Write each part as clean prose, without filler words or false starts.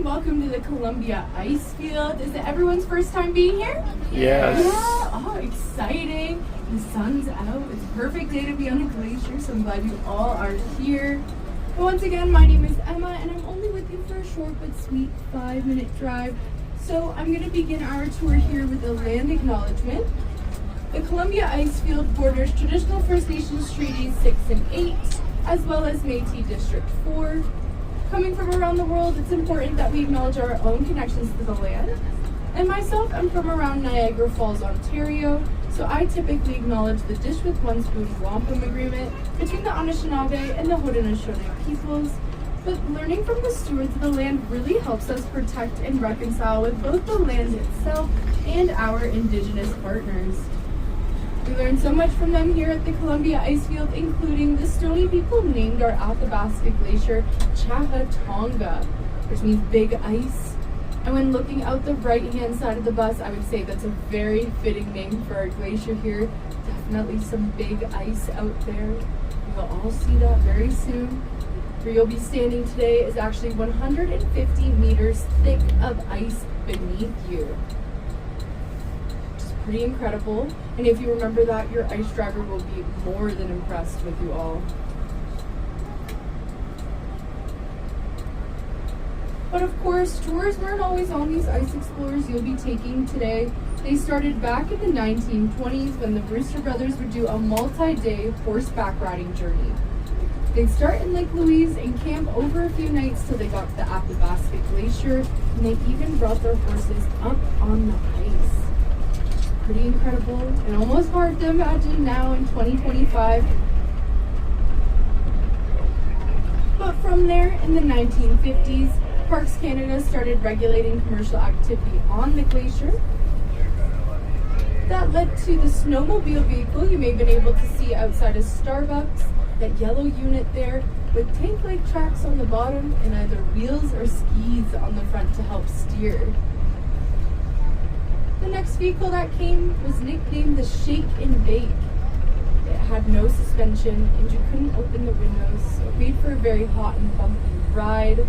and welcome to the Columbia Icefield. Is it everyone's first time being here? Yes. Yeah, oh, exciting. The sun's out. It's a perfect day to be on a glacier, so I'm glad you all are here. But once again, my name is Emma, and I'm only with you for a short but sweet 5-minute drive. So I'm going to begin our tour here with a land acknowledgement. The Columbia Icefield borders traditional First Nations Treaties 6 and 8, as well as Métis District 4. Coming from around the world, it's important that we acknowledge our own connections to the land. And myself, I'm from around Niagara Falls, Ontario, so I typically acknowledge the Dish with One Spoon Wampum Agreement between the Anishinaabe and the Haudenosaunee peoples. But learning from the stewards of the land really helps us protect and reconcile with both the land itself and our Indigenous partners. We learned so much from them here at the Columbia Icefield, including the Stoney people named our Athabasca Glacier Chahatonga, which means big ice. And when looking out the right-hand side of the bus, I would say that's a very fitting name for our glacier here. Definitely some big ice out there. We'll all see that very soon. Where you'll be standing today is actually 150 meters thick of ice beneath you. Pretty incredible, and if you remember that, your ice driver will be more than impressed with you all. But of course, tours weren't always on these ice explorers you'll be taking today. They started back in the 1920s when the Brewster brothers would do a multi-day horseback riding journey. They'd start in Lake Louise and camp over a few nights till they got to the Athabasca Glacier, and they even brought their horses up on the ice. Pretty incredible and almost hard to imagine now in 2025. But from there, in the 1950s, Parks Canada started regulating commercial activity on the glacier. That led to the snowmobile vehicle you may have been able to see outside of Starbucks, that yellow unit there with tank-like tracks on the bottom and either wheels or skis on the front to help steer. The next vehicle that came was nicknamed the Shake and Bake. It had no suspension and you couldn't open the windows, so it made for a very hot and bumpy ride.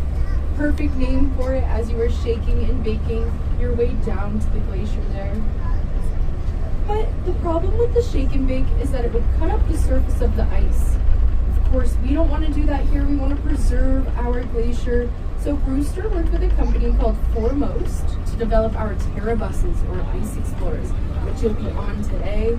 Perfect name for it as you were shaking and baking your way down to the glacier there. But the problem with the Shake and Bake is that it would cut up the surface of the ice. Of course, we don't want to do that here. We want to preserve our glacier. So Brewster worked with a company called Foremost to develop our Terra buses, or ice explorers, which you'll be on today.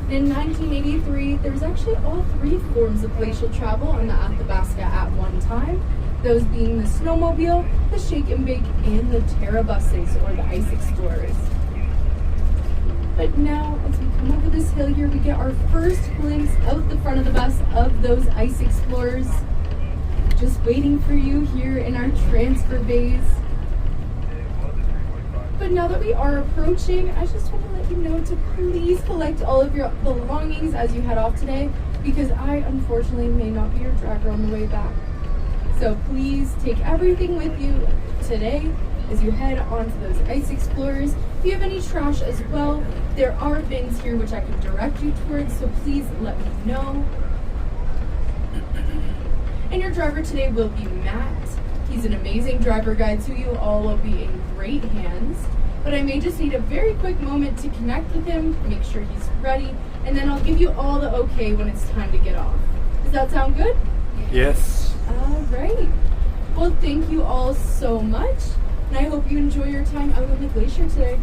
In 1983, there was actually all 3 forms of glacial travel on the Athabasca at one time, those being the snowmobile, the Shake and Bake, and the Terra buses, or the ice explorers. But now, as we come over this hill here, we get our first glimpse out the front of the bus of those ice explorers. Just waiting for you here in our transfer bays. But now that we are approaching, I just want to let you know to please collect all of your belongings as you head off today, because I unfortunately may not be your driver on the way back. So please take everything with you today as you head onto those ice explorers. If you have any trash as well, there are bins here which I can direct you towards, so please let me know. And your driver today will be Matt. He's an amazing driver guide, so you all will be in great hands. But I may just need a very quick moment to connect with him, make sure he's ready, and then I'll give you all the okay when it's time to get off. Does that sound good? Yes. All right. Well, thank you all so much, and I hope you enjoy your time out on the glacier today.